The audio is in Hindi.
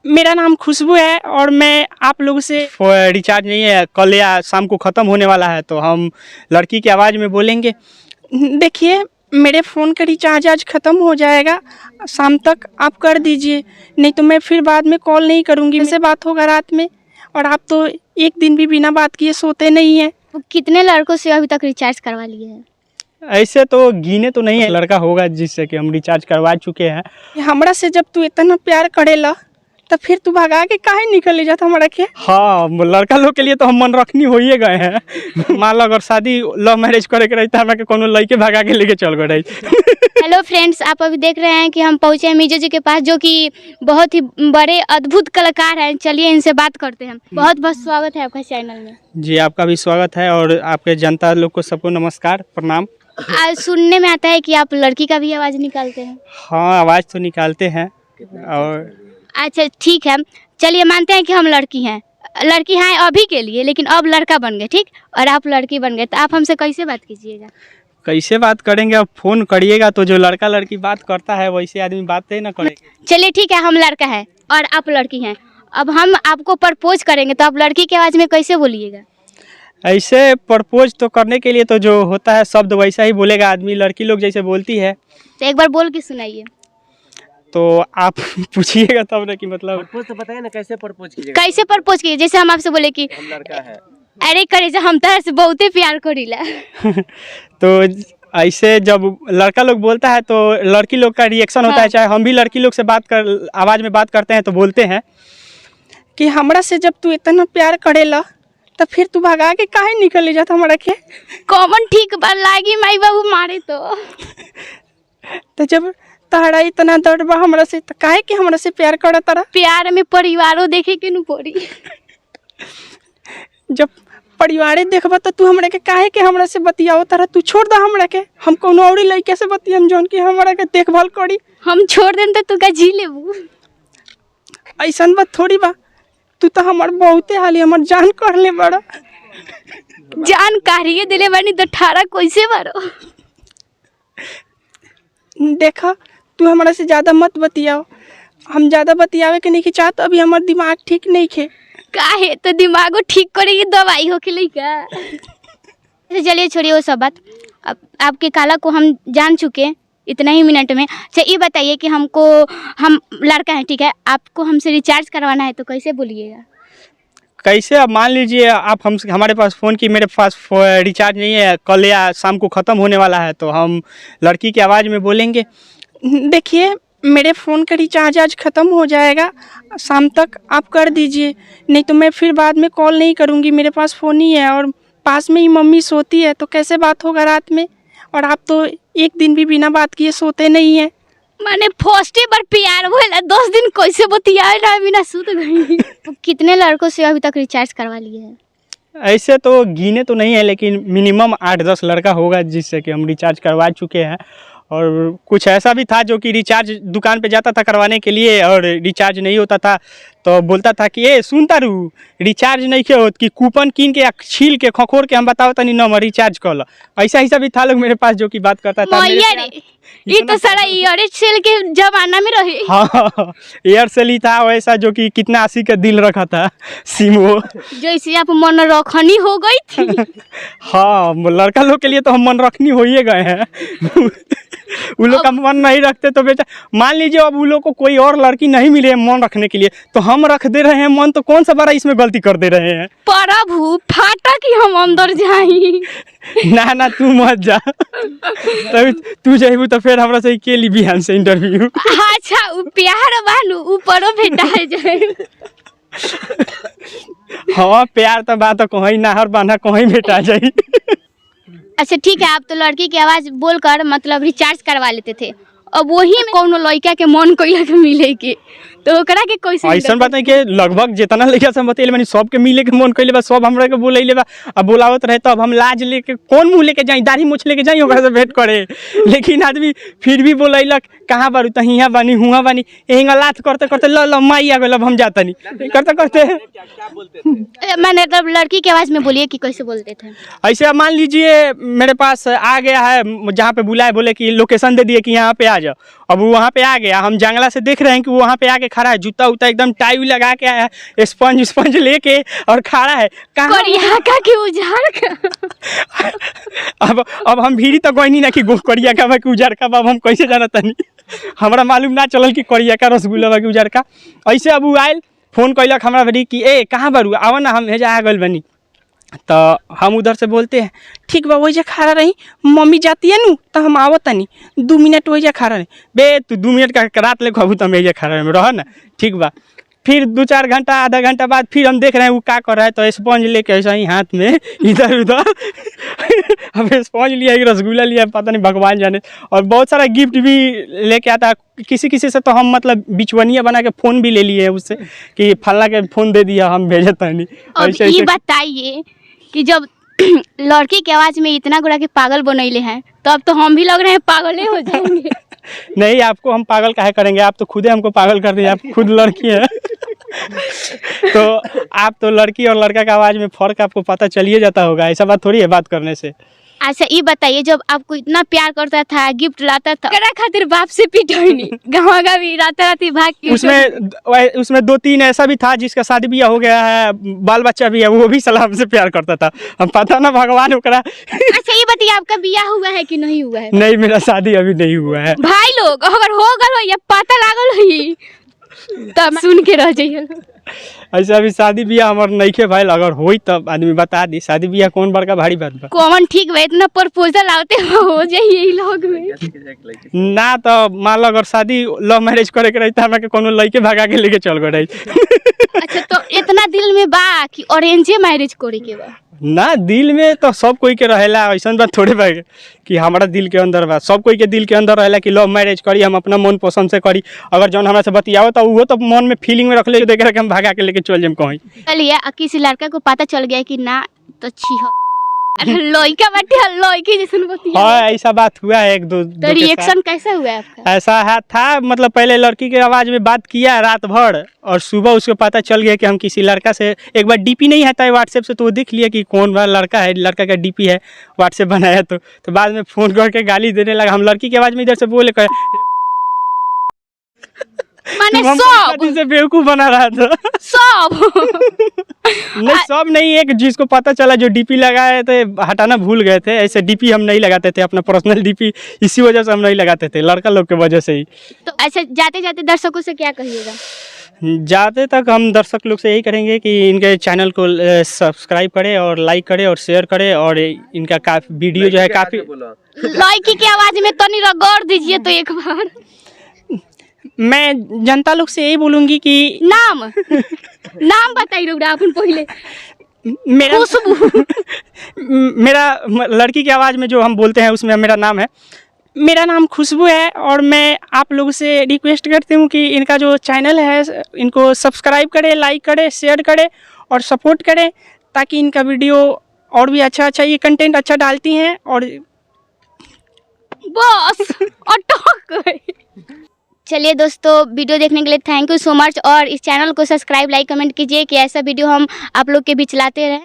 मेरा नाम खुशबू है और मैं आप लोगों से रिचार्ज नहीं है, कल या शाम को ख़त्म होने वाला है, तो हम लड़की की आवाज़ में बोलेंगे। देखिए, मेरे फ़ोन का रिचार्ज आज ख़त्म हो जाएगा, शाम तक आप कर दीजिए, नहीं तो मैं फिर बाद में कॉल नहीं करूँगी। इससे बात होगा रात में, और आप तो एक दिन भी बिना बात किए सोते नहीं हैं। कितने लड़कों से अभी तक रिचार्ज करवा लिए हैं? ऐसे तो गिने तो नहीं है, लड़का होगा जिससे कि हम रिचार्ज करवा चुके हैं। हमरा से जब तू इतना प्यार करेला तो फिर तू भगा के काहे निकल जाता हमारा के? हाँ, लड़का लोग के लिए तो हम मन रखनी हो ही गए हैं। मान लो अगर शादी लव मैरिज करे के रहता है, कोनो लड़के भगा के लेके चल गए। हेलो फ्रेंड्स, आप अभी देख रहे हैं कि हम पहुंचे हैं मीजो जी के पास, जो कि बहुत ही बड़े अद्भुत कलाकार हैं। चलिए इनसे बात करते हैं। बहुत बहुत स्वागत है आपका चैनल में। जी, आपका भी स्वागत है और आपके जनता लोग को सबको नमस्कार, प्रणाम। आज सुनने में आता है कि आप लड़की का भी आवाज़ निकालते हैं। हाँ, आवाज़ तो निकालते हैं। और अच्छा ठीक है, चलिए मानते हैं कि हम लड़की हैं अभी के लिए, लेकिन अब लड़का बन गए, ठीक, और आप लड़की बन गए, तो आप हमसे कैसे बात कीजिएगा? कैसे बात करेंगे? अब फोन करिएगा तो जो लड़का लड़की बात करता है वैसे आदमी बात ही ना करेगा। चलिए ठीक है, हम लड़का है और आप लड़की हैं, अब हम आपको प्रपोज करेंगे तो आप लड़की की आवाज़ में कैसे बोलिएगा? ऐसे प्रपोज तो करने के लिए तो जो होता है शब्द वैसा ही बोलेगा आदमी, लड़की लोग जैसे बोलती है। तो एक बार बोल के सुनाइए। तो आप पूछिएगा तब ना कि मतलब प्रपोज तो बताइए ना, कैसे प्रपोज कीजिएगा? कैसे प्रपोज कीजिए? जैसे हम आपसे बोले कि हम लड़का है, अरे करे जा, हम तार से बहुते प्यार करीला। तो ऐसे जब लड़का लोग बोलता है तो लड़की लोग का रिएक्शन होता है। चाहे हम भी लड़की लोग से आवाज़ में बात करते हैं तो बोलते हैं कि हमरा से जब तू इतना प्यार करेला तो फिर तू भगा के काहे निकल जाता हमारा के? कॉमन ठीक बार लागी माई बाबू मारे तो जब तारा इतना दर्द बा हमरा से, तो काहे कि हमरा से प्यार करा तारा? प्यार में परिवारों देखे के नु पड़ी। जब परिवारे देखबा तो तू हमरा के काहे के हमरा से बतियाओ तारा? तू छोड़ दा हमरा के, हम कोनो औरी लड़के से बतियम जोन की हमरा के देखभाल करी। हम छोड़ देम तो तू का जी लेबू? ऐसन बात थोड़ी बा, तू तो हमार बहुते हाली हमार जान कर ले बड़ा। जान कारिए दिले बानी तो ठारा कैसे बारो? देखा, तू हमारा से ज़्यादा मत बतियाओ, हम ज़्यादा बतियावे के नहीं चाहत, अभी हमार दिमाग ठीक नहीं खे। काहे? तो दिमागो ठीक करेगी दवाई हो के लइका। चलिए छोड़िए वो सब बात, अब आपके काला को हम जान चुके हैं इतना ही मिनट में। अच्छा ये बताइए कि हम लड़का है, ठीक है, आपको हमसे रिचार्ज करवाना है तो कैसे बोलिएगा? कैसे? अब मान लीजिए आप हमारे पास फ़ोन की, मेरे पास रिचार्ज नहीं है, कल या शाम को ख़त्म होने वाला है, तो हम लड़की की आवाज़ में बोलेंगे। देखिए, मेरे फ़ोन का रिचार्ज आज ख़त्म हो जाएगा, शाम तक आप कर दीजिए, नहीं तो मैं फिर बाद में कॉल नहीं करूँगी। मेरे पास फ़ोन ही है और पास में ही मम्मी सोती है, तो कैसे बात होगा रात में, और आप तो एक दिन भी बिना बात किए सोते नहीं हैं। माने फर्स्ट बार प्यार होला 10 दिन कैसे बतियाए ना बिना सुत गई। कितने लड़कों से अभी तक रिचार्ज करवा लिए हैं? ऐसे तो गिने तो नहीं है, लेकिन मिनिमम 8-10 लड़का होगा जिससे कि हम रिचार्ज करवा चुके हैं। और कुछ ऐसा भी था जो कि रिचार्ज दुकान पे जाता था करवाने के लिए और रिचार्ज नहीं होता था तो बोलता था कि ए सुनता रू, रिचार्ज नहीं के होत कि कूपन कीन के या छील के खखोर के हम बताओ तनी नंबर रिचार्ज कर लो। ऐसा भी था लोग मेरे पास जो कि बात करता था। ये तो सारा एयरसेल के जमाना में रहे। हाँ, एयरसेल ही था वैसा, जो कि कितना 80 का दिल रखा था सिम वो। जैसे आप मन रखनी हो गई थी। हाँ, लड़का लोग के लिए तो हम मन रखनी हो ही गए हैं। उन लोग का मन नहीं रखते तो बेटा, मान लीजिए अब उन लोग को कोई और लड़की नहीं मिले मन रखने के लिए, तो हम रख दे रहे हैं मन, तो कौन सा बड़ा इसमें गलती कर दे रहे हैं? प्रभु फाटा कि हम अंदर जाई। ना तू मत जा, तभी तू जाइबू तो फिर हमरा से के ली बिहान से इंटरव्यू। अच्छा उ प्यार बानू ऊपरो भेटा जाए। हाँ, प्यार तो बात कहीं नाहर बांधा कहीं भेटा जाई। अच्छा ठीक है, आप तो लड़की की आवाज़ बोलकर मतलब रिचार्ज करवा लेते थे, अब वही में कोनो लड़का के मन कोई के मिले के, तो ओकरा के कैसे? ऐसा बात है कि लगभग जितना लड़का से बतैले मानी सबके मिले के मन कइले बा, सब हमरा के बोलैले बा। अब बोलावत रहे तो अब हम लाज लेके कौन मुँह लेके जाई, दाढ़ी मूछ लेके जाई ओकरा से भेंट करे। लेकिन आदमी फिर भी बोलैलक कहाँ बारू, तो हियाँ बानी हुआ बानी, यही लात करते करते ल माई आ गइल, अब हम जाता नहीं करते करते। मैंने तब लड़की की आवाज़ में बोलिए कि कैसे बोलते थे? ऐसे मान लीजिए मेरे पास आ गया है, जहाँ पे बुलाए, बोले कि लोकेशन दे दिए कि यहाँ पे आ जाओ, अब वो वहाँ पे आ गया, हम जंगला से देख रहे हैं कि वो वहाँ पे आके खड़ा है, जूता उता एकदम टाई लगा के आया है, स्पंज लेके और खड़ा है। कहाँ कोरिया का के उजाड़ का अब हम भीड़ी तो कोई नहीं ना कि कोरिया का बा कि उजड़ का बा, अब हम कैसे जाना तनी। हमरा मालूम ना चलल कि कोरिया का रसगुल्ला बा कि उजड़ का। ऐसे अब उ आयल, फोन कैलक हमरा बड़ी कि ए कहाँ बारू, आवा ना, हम हेजा आ गइल बनी। तो हम उधर से बोलते हैं ठीक बा, वही खड़ा रही, मम्मी जाती है नू तो हम आवत तनी, 2 मिनट वही खड़ा रही। बे तू 2 मिनट का रात ले कहबू तो हम खड़ा रह ना, ठीक बा। फिर 2-4 घंटा आधा घंटा बाद फिर हम देख रहे हैं वो क्या कर रहा है, तो स्पंज लेके ऐसा ही हाथ में इधर उधर अब स्पंज लिया, एक रसगुल्ला लिया, पता नहीं भगवान जाने, और बहुत सारा गिफ्ट भी लेके आता। किसी से तो हम मतलब बिचवनिया बना के फ़ोन भी ले लिए हैं उससे कि फलना के फ़ोन दे दिया, हम भेजता नहीं। अब ये बताइए कि जब लड़की के आवाज़ में इतना गुड़ा के पागल बनैले हैं, तो अब तो हम भी लग रहे हैं पागल हो जाएंगे। नहीं, आपको हम पागल काहे करेंगे, आप तो खुद हमको पागल कर दिए, आप खुद लड़की है। तो आप तो लड़की और लड़का का आवाज़ में फ़र्क आपको पता चलिए जाता होगा, ऐसा बात थोड़ी है बात करने से। अच्छा ये बताइए, जब आपको इतना प्यार करता था, गिफ्ट लाता था, करा खातिर बाप से पिटोनी गाँव का भी रात भाग के उसमें 2-3 ऐसा भी था जिसका शादी ब्याह हो गया है, बाल बच्चा भी है, वो भी सलाम से प्यार करता था, हम पता ना भगवान ओकरा। अच्छा ये बताइए, आपका ब्याह हुआ है कि नहीं हुआ है? नहीं, मेरा शादी अभी नहीं हुआ है। भाई लोग अगर हो गल हो या पता लागल हो तब सुन के रह जाइए। ऐसा अभी शादी ब्याह हमार नहीं के भाई, अगर होई तब आदमी बता दी। शादी ब्याह कौन बड़का भारी बात बा। कौन ठीक बा, इतना प्रपोजल आते हो जाइए ई लोग में ना, तो मान लो अगर शादी लव मैरिज करे के रही तो हमरा के कोनो लड़के भगा के लेके चल गए रही। अच्छा तो इतना दिल में बा कि अरेंजे मैरिज करे के बा? ना, दिल में तो सब कोई के रहेला, ऐसा बात थोड़े बा कि हमारा दिल के अंदर बा। सब कोई के दिल के अंदर रहेला कि लव मैरिज करी, हम अपना मन पसंद से करी। अगर जौन हमरा से बतियाओ तो वो तो मन में फीलिंग में रख ले, देख रहे हम भगा के लेके चल जाए कहीं। चलिए किसी लड़का को पता चल गया कि ना तो छी हो लड़का बैठे लड़की जैसे बतिया। हाँ, ऐसा बात हुआ है 1-2। तो रिएक्शन कैसा हुआ आपका? ऐसा है था, मतलब पहले लड़की के आवाज़ में बात किया रात भर, और सुबह उसको पता चल गया कि हम किसी लड़का से, एक बार डीपी नहीं आता है व्हाट्सएप से, तो वो देख लिया कि कौन बा लड़का है, लड़का का डीपी है व्हाट्सएप बनाया, तो बाद में फ़ोन करके गाली देने लगा। हम लड़की की आवाज़ में इधर से बोले माने सब से बेवकूफ़ बना रहा था। सब नहीं, सब नहीं, एक जिसको पता चला जो डीपी लगाए थे हटाना भूल गए थे। ऐसे डीपी हम नहीं लगाते थे, अपना पर्सनल डीपी इसी वजह से हम नहीं लगाते थे, लड़का लोग के वजह से ही। तो अच्छा जाते जाते दर्शकों से क्या कहिएगा? जाते तक हम दर्शक लोग से यही करेंगे कि इनके चैनल को सब्सक्राइब करें और लाइक करें और शेयर करें, और इनका काफी वीडियो जो है काफ़ी। लड़की की आवाज़ में तनी रगड़ दीजिए तो एक बार। मैं जनता लोग से यही बोलूँगी कि नाम बताइए अपन पहले। मेरा मेरा लड़की की आवाज़ में जो हम बोलते हैं उसमें मेरा नाम है, मेरा नाम खुशबू है, और मैं आप लोगों से रिक्वेस्ट करती हूँ कि इनका जो चैनल है इनको सब्सक्राइब करें, लाइक करें, शेयर करें और सपोर्ट करें, ताकि इनका वीडियो और भी अच्छा ये कंटेंट अच्छा डालती हैं। और बस अटक। चलिए दोस्तों, वीडियो देखने के लिए थैंक यू सो मच, और इस चैनल को सब्सक्राइब, लाइक, कमेंट कीजिए कि ऐसा वीडियो हम आप लोग के बीच लाते रहें।